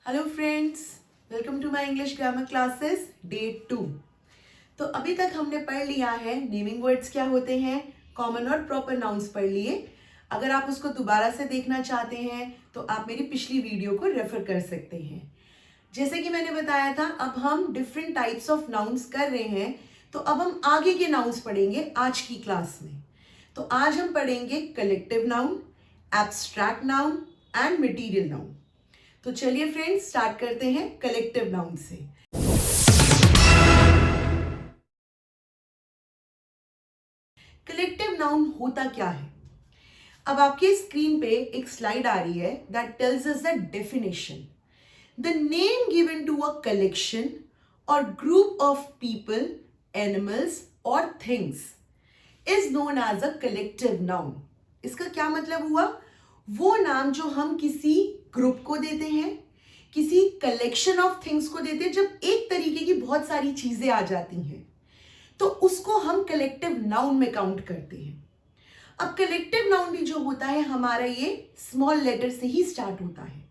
Hello friends, welcome to my English grammar classes day 2। तो अभी तक हमने पढ़ लिया है नेमिंग वर्ड्स क्या होते हैं, कॉमन और प्रॉपर नाउन्स पढ़ लिए। अगर आप उसको दोबारा से देखना चाहते हैं तो आप मेरी पिछली वीडियो को रेफर कर सकते हैं। जैसे कि मैंने बताया था, अब हम डिफरेंट टाइप्स ऑफ नाउन्स कर रहे हैं, तो अब हम आगे के नाउन्स पढ़ेंगे आज की क्लास में। तो आज हम पढ़ेंगे collective noun, abstract noun and material noun. तो चलिए फ्रेंड्स, स्टार्ट करते हैं कलेक्टिव नाउन से। कलेक्टिव नाउन होता क्या है? अब आपके स्क्रीन पे एक स्लाइड आ रही है that tells us the definition. The name given to a collection और ग्रुप ऑफ पीपल, एनिमल्स और things is known as a collective noun. इसका क्या मतलब हुआ? वो नाम जो हम किसी ग्रुप को देते हैं, किसी कलेक्शन ऑफ थिंग्स को देते हैं, जब एक तरीके की बहुत सारी चीजें आ जाती हैं तो उसको हम कलेक्टिव नाउन में काउंट करते हैं। अब कलेक्टिव नाउन भी जो होता है हमारा, ये स्मॉल लेटर से ही स्टार्ट होता है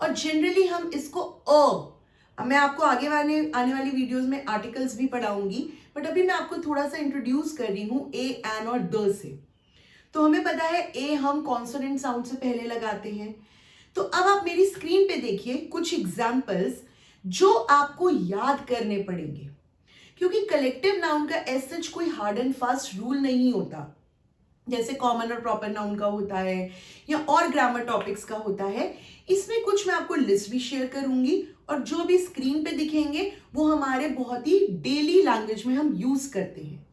और जनरली हम इसको अब मैं आपको आगे आने वाली वीडियोस में आर्टिकल्स भी पढ़ाऊंगी, बट अभी मैं आपको थोड़ा सा इंट्रोड्यूस कर रही हूं ए, एन और द से। तो हमें पता है ए हम कॉन्सोनेंट साउंड से पहले लगाते हैं। तो अब आप मेरी स्क्रीन पे देखिए कुछ एग्जाम्पल्स जो आपको याद करने पड़ेंगे, क्योंकि कलेक्टिव नाउन का एज सच कोई हार्ड एंड फास्ट रूल नहीं होता, जैसे कॉमन और प्रॉपर नाउन का होता है या और ग्रामर टॉपिक्स का होता है। इसमें कुछ मैं आपको लिस्ट भी शेयर करूंगी और जो भी स्क्रीन पे दिखेंगे वो हमारे बहुत ही डेली लैंग्वेज में हम यूज करते हैं।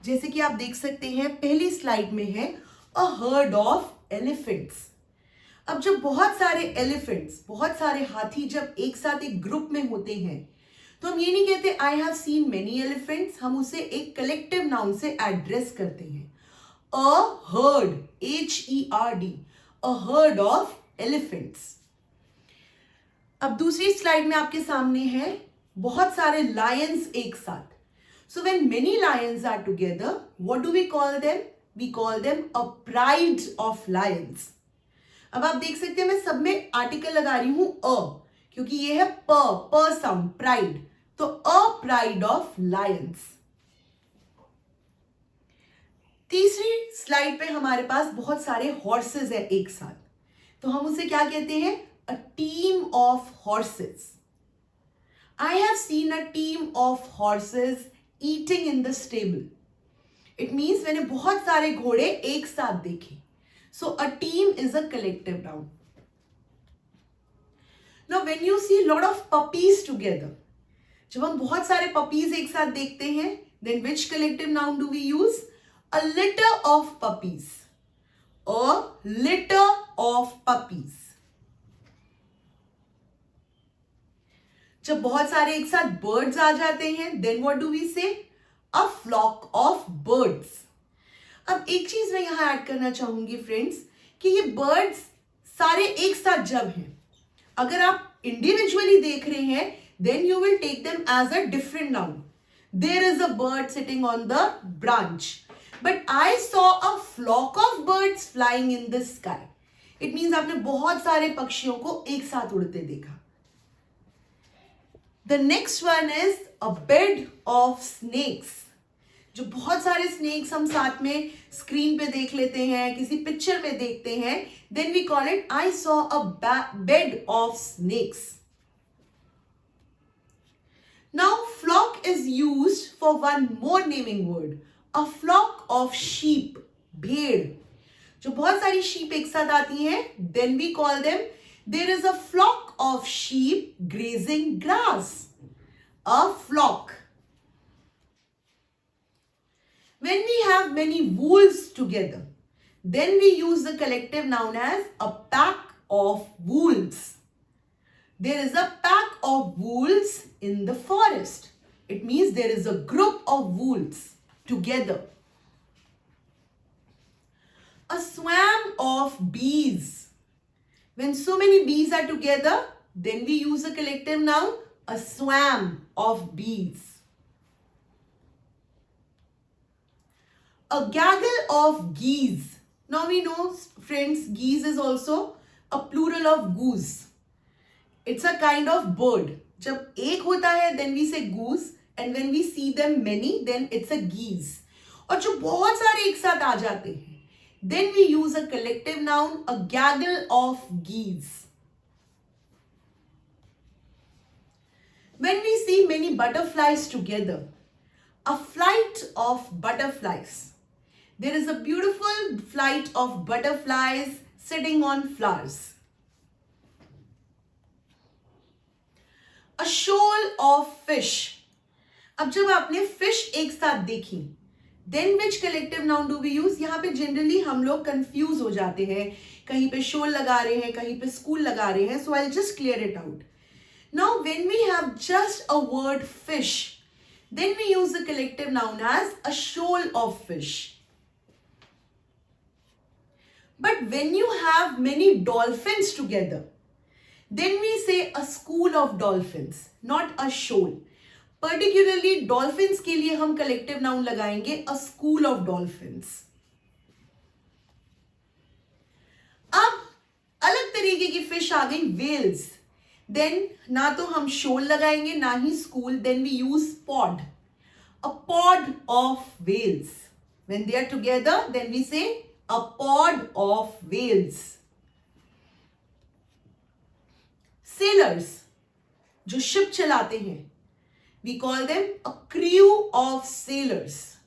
जैसे कि आप देख सकते हैं पहली स्लाइड में है अ हर्ड ऑफ एलिफेंट्स। अब जब बहुत सारे एलिफेंट्स, बहुत सारे हाथी जब एक साथ एक ग्रुप में होते हैं तो हम ये नहीं कहते आई हैव सीन मेनी एलिफेंट्स, हम उसे एक कलेक्टिव नाउन से एड्रेस करते हैं। A herd, HERD, a herd of elephants. अब दूसरी स्लाइड में आपके सामने है बहुत सारे लायंस एक साथ। So when many lions are together, what do we call them? We call them a pride of lions. अब आप देख सकते हैं मैं सब में आर्टिकल लगा रही हूं अ, क्योंकि ये है प साउंड, प्राइड। तो अ प्राइड ऑफ लायंस। तीसरी स्लाइड पे हमारे पास बहुत सारे हॉर्सेस है एक साथ, तो हम उसे क्या कहते हैं? A team of horses. I have seen a team of horses eating in the stable. It means मैंने बहुत सारे घोड़े एक साथ देखे। So a team is a collective noun. Now when you see lot of puppies together, जब हम बहुत सारे पपीज एक साथ देखते हैं, then which collective noun do we use? A litter of puppies. A litter of puppies. जब बहुत सारे एक साथ बर्ड्स आ जाते हैं, then what do we say? A flock of birds. अब एक चीज मैं यहां ऐड करना चाहूंगी फ्रेंड्स, कि ये बर्ड्स सारे एक साथ जब हैं, अगर आप इंडिविजुअली देख रहे हैं then you will take them as a different noun. There is a bird sitting on the branch, but I saw a flock of birds flying in the sky. It means आपने बहुत सारे पक्षियों को एक साथ उड़ते देखा। The next one is a bed of snakes. जो बहुत सारे स्नेक्स हम साथ में स्क्रीन पे देख लेते हैं, किसी पिक्चर में देखते हैं, then we call it I saw a bed of snakes. Now flock is used for one more naming word, a flock of sheep, भेड़। जो बहुत सारी शीप एक साथ आती हैं, then we call them there is a flock of sheep grazing grass. A flock. When we have many wolves together, then we use the collective noun as a pack of wolves. There is a pack of wolves in the forest. It means there is a group of wolves together. A swarm of bees. When so many bees are together, then we use a collective noun, a swarm of bees. A gaggle of geese. Now we know, friends, geese is also a plural of goose. It's a kind of bird. जब एक होता है then we say goose, and when we see them many then it's a geese. और जो बहुत सारे एक साथ आ जाते हैं then we use a collective noun, a gaggle of geese. When we see many butterflies together, a flight of butterflies. There is a beautiful flight of butterflies sitting on flowers. A shoal of fish. अब जब आपने fish एक साथ देखी, then which collective noun do we use? यहाँ पे generally हम लोग confuse हो जाते हैं, कहीं पे shoal लगा रहे हैं, कहीं पे school लगा रहे हैं, so I'll just clear it out. Now when we have just a word fish, then we use the collective noun as a shoal of fish. But when you have many dolphins together, then we say a school of dolphins, not a shoal. Particularly dolphins के लिए हम collective noun लगाएंगे a school of dolphins. अब अलग तरीके की fish आ गई whales. Then ना तो हम shoal लगाएंगे ना ही school. Then we use pod. A pod of whales. When they are together, then we say a pod of whales. Sailors, जो ship चलाते हैं, we call them a crew of sailors.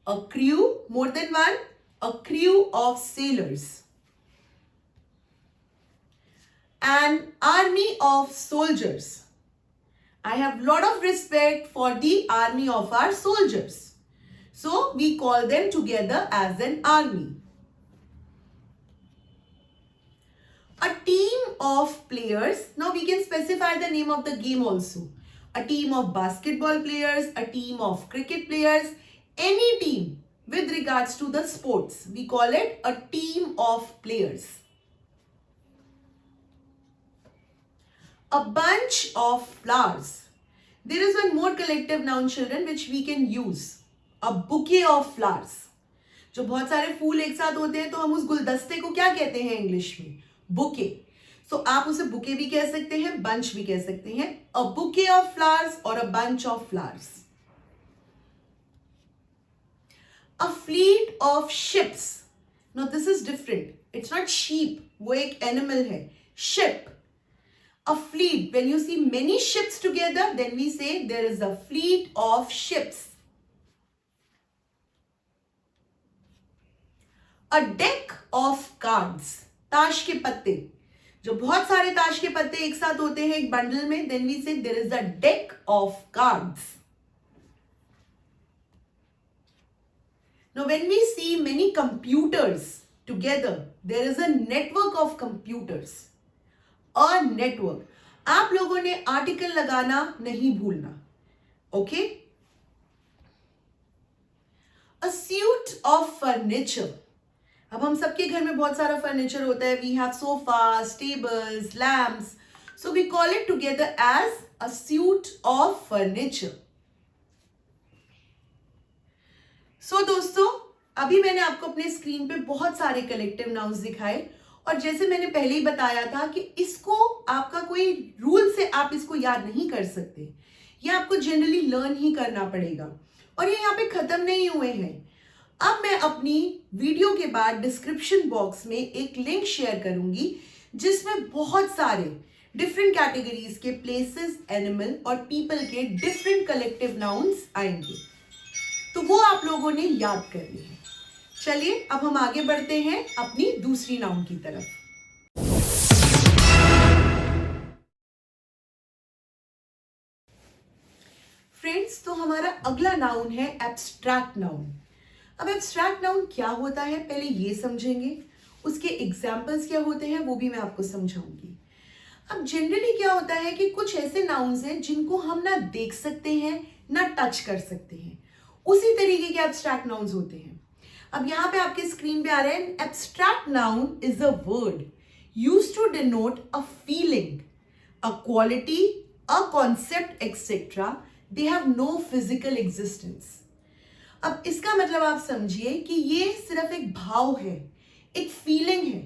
A crew, more than one, a crew of sailors. An army of soldiers. I have lot of respect for the army of our soldiers. So we call them together as an army. A team of players. Now we can specify the name of the game also. A team of basketball players, a team of cricket players, any team with regards to the sports. We call it a team of players. A bunch of flowers. There is one more collective noun, children, which we can use. A bouquet of flowers. जो बहुत सारे फूल एक साथ होते हैं तो हम उस गुलदस्ते को क्या कहते हैं इंग्लिश में? बुके. सो आप उसे बुके भी कह सकते हैं, बंच भी कह सकते हैं. अ बुके ऑफ फ्लावर्स और a bunch of flowers. A fleet of ships. No this is different. It's not sheep, वो एक एनिमल है. Ship. A fleet, when you see many ships together then we say there is a fleet of ships. A deck of cards. ताश के पत्ते. जो बहुत सारे ताश के पत्ते एक साथ होते हैं एक बंडल में, then we say there is a deck of cards. Now when we see many computers together there is a network of computers. A network. आप लोगों ने आर्टिकल लगाना नहीं भूलना. Okay. A suit of furniture. अब हम सबके घर में बहुत सारा फर्नीचर होता है. We have sofas, tables, lamps. So we call it together as a suit of furniture. So दोस्तों, अभी मैंने आपको अपने स्क्रीन पे बहुत सारे कलेक्टिव नाउन्स दिखाए और जैसे मैंने पहले ही बताया था कि इसको आपका कोई रूल से आप इसको याद नहीं कर सकते. ये आपको जनरली लर्न ही करना पड़ेगा और ये यहाँ पे खत्म नहीं हुए हैं. अब मैं अपनी वीडियो के बाद डिस्क्रिप्शन बॉक्स में एक लिंक शेयर करूंगी जिसमें बहुत सारे डिफरेंट कैटेगरीज के प्लेसेस, एनिमल और पीपल के डिफरेंट कलेक्टिव नाउन्स आएंगे. तो वो आप लोगों ने याद करनी है. चलिए अब हम आगे बढ़ते हैं अपनी दूसरी नाउन की तरफ. फ्रेंड्स, तो हमारा अगला नाउन है एब्स्ट्रैक्ट नाउन. अब एब्स्ट्रैक्ट नाउन क्या होता है पहले ये समझेंगे. उसके एग्जाम्पल्स क्या होते हैं वो भी मैं आपको समझाऊंगी. अब जनरली क्या होता है कि कुछ ऐसे नाउन्स हैं जिनको हम ना देख सकते हैं ना टच कर सकते हैं. उसी तरीके के एब्स्ट्रैक्ट नाउन्स होते हैं. अब यहाँ पे आपके स्क्रीन पे आ रहे हैं. Abstract noun is a word used to denote a feeling, a quality, a concept etcetera. They have no physical existence. अब इसका मतलब आप समझिए कि ये सिर्फ एक भाव है, एक फीलिंग है,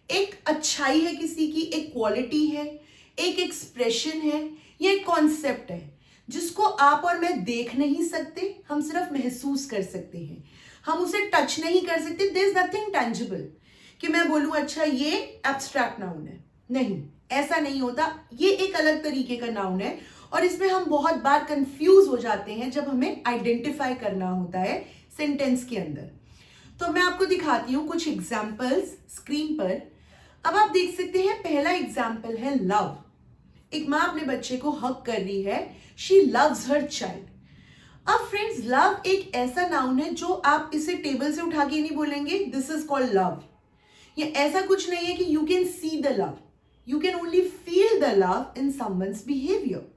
एक अच्छाई है किसी की, एक क्वालिटी है, एक एक्सप्रेशन है, ये एक कॉन्सेप्ट है जिसको आप और मैं देख नहीं सकते, हम सिर्फ महसूस कर सकते हैं, हम उसे टच नहीं कर सकते। देयर इज नथिंग टेंजिबल कि मैं बोलूं अच्छा ये एब्स्ट्रैक्ट नाउन है, नहीं, ऐसा नहीं होता। ये एक अलग तरीके का नाउन है और इसमें हम बहुत बार कंफ्यूज हो जाते हैं जब हमें आइडेंटिफाई करना होता है सेंटेंस के अंदर। तो मैं आपको दिखाती हूं कुछ एग्जाम्पल्स स्क्रीन पर। अब आप देख सकते हैं, पहला एग्जाम्पल है लव। एक माँ अपने बच्चे को हक कर रही है, शी लव्स हर चाइल्ड। अब फ्रेंड्स, लव एक ऐसा नाउन है जो आप इसे टेबल से उठा के नहीं बोलेंगे दिस इज कॉल्ड लव। ये ऐसा कुछ नहीं है कि you can see the love, you can only feel the love in someone's behaviour.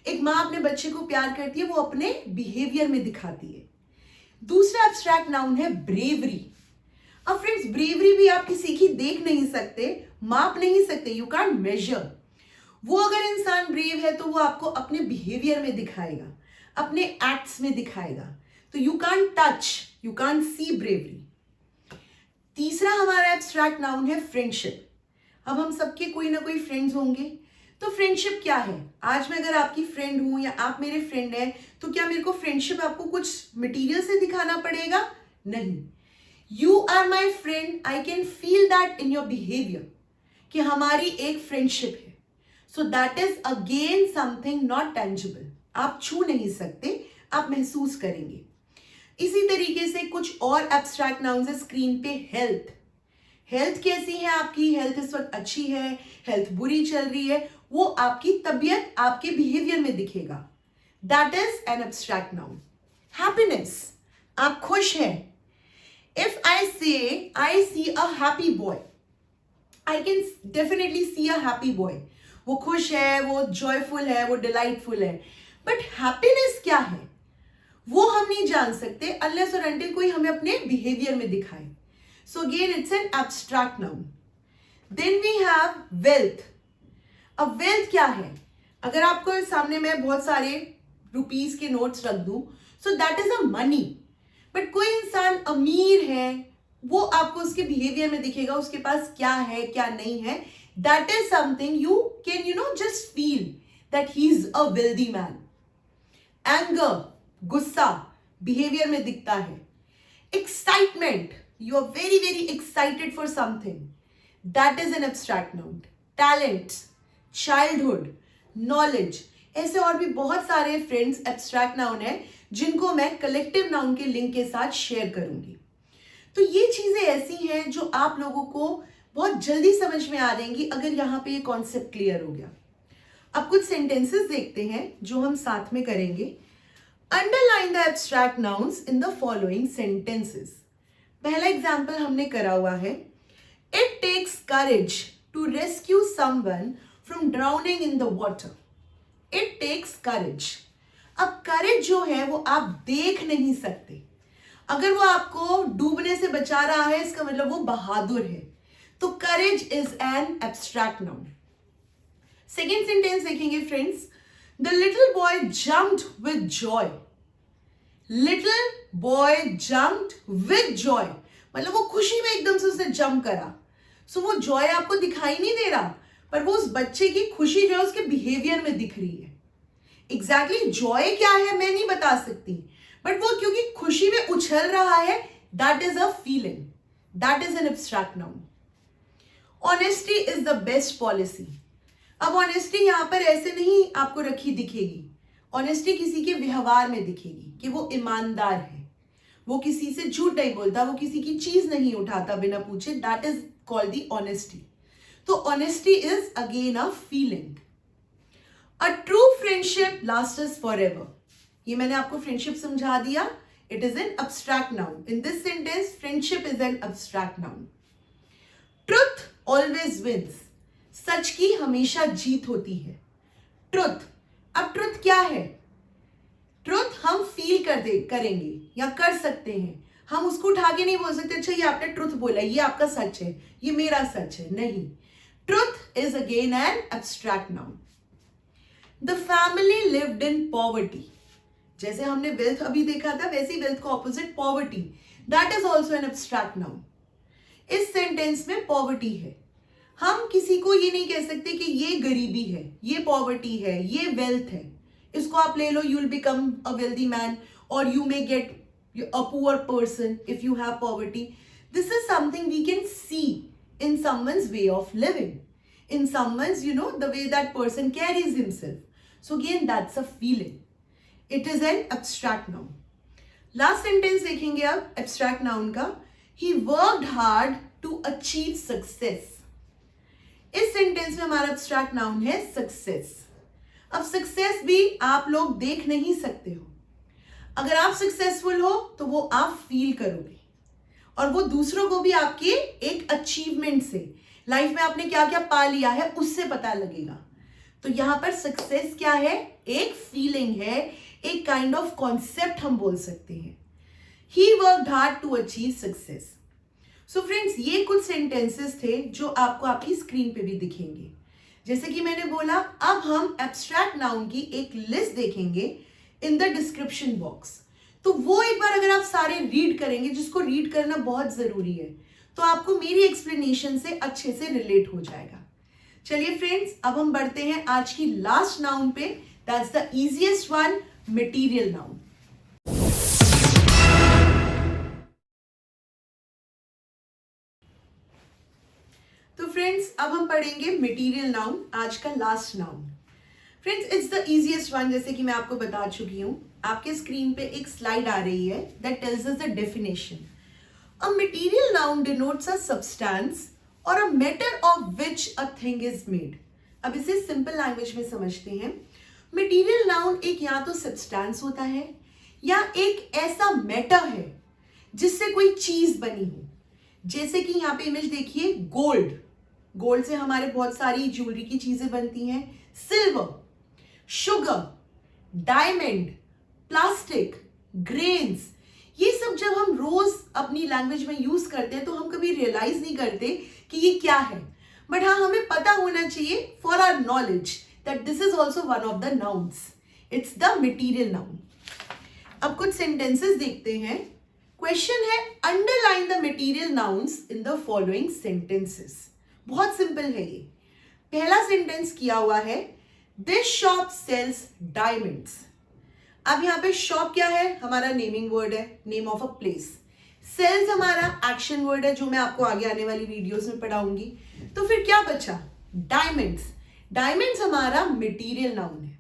एक माँ अपने बच्चे को प्यार करती है, वो अपने बिहेवियर में दिखाती है। दूसरा एब्स्ट्रैक्ट नाउन है ब्रेवरी। अब फ्रेंड्स, ब्रेवरी भी आप किसी की देख नहीं सकते, माप नहीं सकते, यू कांट मेजर। वो अगर इंसान ब्रेव है तो वो आपको अपने बिहेवियर में दिखाएगा, अपने एक्ट्स में दिखाएगा। तो you can't touch, you can't see bravery. तीसरा हमारा एब्स्ट्रैक्ट नाउन है फ्रेंडशिप। अब हम सबके कोई ना कोई फ्रेंड्स होंगे, तो फ्रेंडशिप क्या है? आज मैं अगर आपकी फ्रेंड हूं या आप मेरे फ्रेंड हैं, तो क्या मेरे को फ्रेंडशिप आपको कुछ मटेरियल से दिखाना पड़ेगा? नहीं। You are my friend, I can feel that in your behaviour कि हमारी एक फ्रेंडशिप है। So that is again something not tangible, आप छू नहीं सकते, आप महसूस करेंगे। इसी तरीके से कुछ और एब्स्ट्रैक्ट नाउन्स है स्क्रीन पे। हेल्थ, हेल्थ कैसी है आपकी? हेल्थ इस वक्त अच्छी है, हेल्थ बुरी चल रही है, वो आपकी तबीयत आपके बिहेवियर में दिखेगा। That is an abstract noun. Happiness, आप खुश हैं। If I say I see a happy boy, I can definitely see a happy boy, वो खुश है, वो जॉयफुल है, वो डिलाइटफुल है। बट हैप्पीनेस क्या है वो हम नहीं जान सकते अनलेस और अनटिल कोई हमें अपने बिहेवियर में दिखाए। So again it's an abstract noun. Then we have wealth. अब वेल्थ क्या है? अगर आपको सामने मैं बहुत सारे रुपीस के नोट्स रख दूं, सो that is a money. But कोई इंसान अमीर है, वो आपको उसके बिहेवियर में दिखेगा, उसके पास क्या है क्या नहीं है। That is something you can just feel that he is a wealthy man. Anger, गुस्सा बिहेवियर में दिखता है। Excitement, you are very very excited for something, that is an abstract noun. Talent, childhood, knowledge, ऐसे और भी बहुत सारे friends abstract noun है जिनको मैं कलेक्टिव नाउन के लिंक के साथ शेयर करूंगी। तो ये चीजें ऐसी हैं जो आप लोगों को बहुत जल्दी समझ में आ जाएंगी अगर यहाँ पे ये कॉन्सेप्ट क्लियर हो गया। अब कुछ सेंटेंसेस देखते हैं जो हम साथ में करेंगे। Underline the abstract nouns in the following sentences. पहला एग्जाम्पल हमने करा हुआ है, it takes courage to rescue someone from drowning in the water. It takes courage. अब करेज जो है वो आप देख नहीं सकते, अगर वो आपको डूबने से बचा रहा है इसका मतलब वो बहादुर है। तो courage is an abstract noun. Second sentence देखेंगे friends, the little boy jumped with joy. Little boy jumped with joy मतलब वो खुशी में एकदम से उसने जंप करा। सो वो जॉय आपको दिखाई नहीं दे रहा, पर वो उस बच्चे की खुशी जो है उसके बिहेवियर में दिख रही है। एग्जैक्टली जॉय क्या है मैं नहीं बता सकती, बट वो क्योंकि खुशी में उछल रहा है, that is a feeling, that is an abstract noun. Honesty is the best policy. अब ऑनेस्टी यहां पर ऐसे नहीं आपको रखी दिखेगी, ऑनेस्टी किसी के व्यवहार में दिखेगी कि वो ईमानदार है, वो किसी से झूठ नहीं बोलता, वो किसी की चीज नहीं उठाता बिना पूछे, that is called the honesty. तो honesty is again a feeling. A true friendship lasts forever. ये मैंने आपको फ्रेंडशिप समझा दिया, it is an abstract noun. In this sentence friendship is an abstract noun. Truth always wins. सच की हमेशा जीत होती है। ट्रुथ, अब ट्रुथ क्या है? ट्रुथ हम फील करेंगे या कर सकते हैं, हम उसको उठा के नहीं बोल सकते अच्छा ये आपने ट्रुथ बोला, ये आपका सच है, ये मेरा सच है, नहीं। Truth is again an abstract noun. The family lived in poverty. जैसे हमने वेल्थ अभी देखा था वैसे ही वेल्थ का opposite poverty, that is also an abstract noun. इस सेंटेंस में पॉवर्टी है, हम किसी को ये नहीं कह सकते कि ये गरीबी है, ये पॉवर्टी है, ये वेल्थ है, इसको आप ले लो, you will become a wealthy man, और you may get a poor person if you have poverty. This is something we can see in someone's way of living, in someone's, the way that person carries himself. So again, that's a feeling. It is an abstract noun. Last sentence देखेंगे अब abstract noun का. He worked hard to achieve success. इस sentence में हमारा abstract noun है success. अब success भी आप लोग देख नहीं सकते हो. अगर आप successful हो तो वो आप feel करोगे, और वो दूसरों को भी आपके एक अचीवमेंट से, लाइफ में आपने क्या क्या पा लिया है उससे पता लगेगा. तो यहां पर सक्सेस क्या है? एक फीलिंग है, एक काइंड ऑफ कॉन्सेप्ट हम बोल सकते हैं. He worked hard to achieve success. So friends, ये कुछ सेंटेंसेस थे जो आपको आपकी स्क्रीन पे भी दिखेंगे. जैसे कि मैंने बोला, अब हम एब्स्ट्रैक्ट नाउन की एक लिस्ट देखेंगे इन द डिस्क्रिप्शन बॉक्स. तो वो एक बार अगर आप सारे रीड करेंगे, जिसको रीड करना बहुत जरूरी है, तो आपको मेरी एक्सप्लेनेशन से अच्छे से रिलेट हो जाएगा. चलिए फ्रेंड्स, अब हम बढ़ते हैं आज की लास्ट नाउन पे. That's the easiest one, material noun. तो फ्रेंड्स, अब हम पढ़ेंगे मटेरियल नाउन, आज का last noun. Friends, it's the easiest one, जैसे कि मैं आपको बता चुकी हूं. आपके स्क्रीन पे एक स्लाइड आ रही है that tells us the definition. A material noun denotes a substance or a matter of which a thing is made. अब इसे सिंपल लैंग्वेज में समझते हैं. मटेरियल नाउन एक या तो सब्सटेंस होता है या एक ऐसा मैटर है जिससे कोई चीज बनी हो. जैसे कि यहाँ पे इमेज देखिए, गोल्ड. गोल्ड से हमारे बहुत सारी ज्वेलरी की चीजें बनती हैं. Silver, sugar, diamond, plastic, grains, ये सब जब हम रोज अपनी लैंग्वेज में यूज करते हैं तो हम कभी रियलाइज नहीं करते कि ये क्या है. बट हाँ, हमें पता होना चाहिए for our knowledge that this is also one of the nouns. It's the material noun. अब कुछ सेंटेंसेस देखते हैं. क्वेश्चन है, underline the material nouns in the following sentences. बहुत सिंपल है ये. पहला सेंटेंस किया हुआ है, दिस शॉप सेल्स डायमंड्स. अब यहाँ पे शॉप क्या है? हमारा नेमिंग वर्ड है, name of a place. Sells हमारा एक्शन वर्ड है, जो मैं आपको आगे आने वाली वीडियोस में पढ़ाऊंगी. तो फिर क्या बचा? डायमंड्स. डायमंड्स हमारा मटेरियल नाउन है.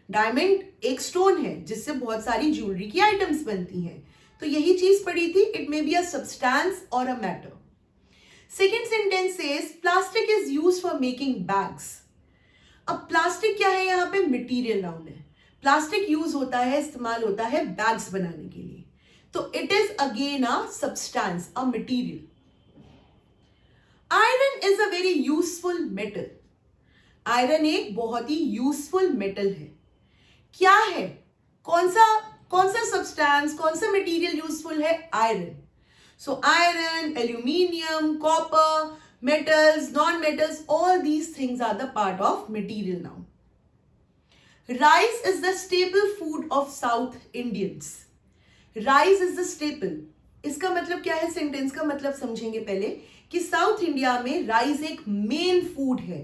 डायमंड एक स्टोन है जिससे बहुत सारी ज्वेलरी की आइटम्स बनती हैं. तो यही चीज पढ़ी थी. It may be a substance or a matter. Second sentence says plastic is used for making bags. अब प्लास्टिक क्या है? यहाँ पे मटेरियल नाउन है. प्लास्टिक यूज होता है, इस्तेमाल होता है बैग्स बनाने के लिए. तो it is again a substance, a material. Iron is a very useful metal. Iron एक बहुत ही यूजफुल मेटल है. क्या है? कौन सा सब्सटेंस, कौन सा मटेरियल यूजफुल है? Iron. So iron, aluminium, copper, metals, non-metals, all these things are the part of material now. Rice is the staple food of South Indians. Rice is the staple. इसका मतलब क्या है? Sentence का मतलब समझेंगे पहले कि साउथ इंडिया में राइस एक मेन फूड है.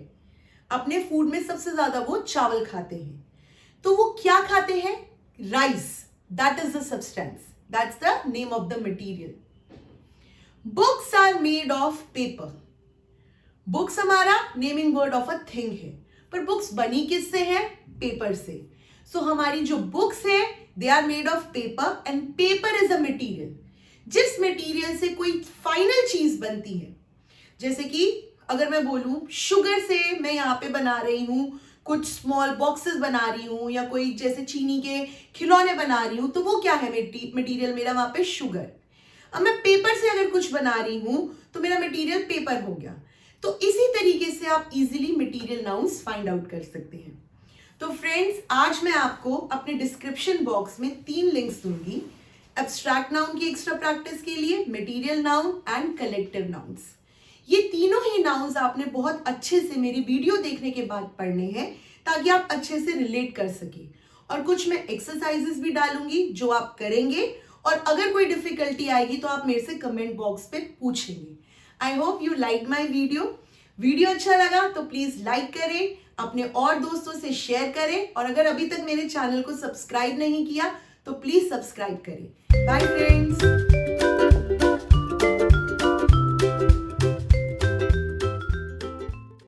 अपने फूड में सबसे ज्यादा वो चावल खाते हैं. तो वो क्या खाते हैं? Rice. That is the substance. That's the name of the material. Books are made of paper. Books हमारा naming word of a thing है, पर बुक्स बनी किससे है? पेपर से. सो हमारी जो बुक्स है they are made of paper and paper is a material. जिस मटीरियल से कोई फाइनल चीज बनती है, जैसे कि अगर मैं बोलूं शुगर से मैं यहाँ पे बना रही हूं कुछ स्मॉल बॉक्सेस बना रही हूं, या कोई जैसे चीनी के खिलौने बना रही हूं, तो वो क्या है मटीरियल मेरा? वहां पे शुगर. अब मैं पेपर से अगर कुछ बना रही हूं तो मेरा मटीरियल पेपर हो गया. तो इसी तरीके से आप easily material nouns find out कर सकते हैं. तो फ्रेंड्स, आज मैं आपको अपने डिस्क्रिप्शन बॉक्स में 3 लिंक्स दूंगी. एब्स्ट्रैक्ट नाउन की एक्स्ट्रा प्रैक्टिस के लिए, material noun and collective nouns. ये तीनों ही नाउन्स आपने बहुत अच्छे से मेरी वीडियो देखने के बाद पढ़ने हैं, ताकि आप अच्छे से रिलेट कर सके. और कुछ मैं एक्सरसाइजेस भी डालूंगी जो आप करेंगे, और अगर कोई डिफिकल्टी आएगी तो आप मेरे से कमेंट बॉक्स पे पूछेंगे. I hope you liked my video. Video अच्छा लगा तो प्लीज लाइक करें, अपने और दोस्तों से शेयर करें, और अगर अभी तक मेरे चैनल को सब्सक्राइब नहीं किया तो प्लीज सब्सक्राइब करें। Bye friends.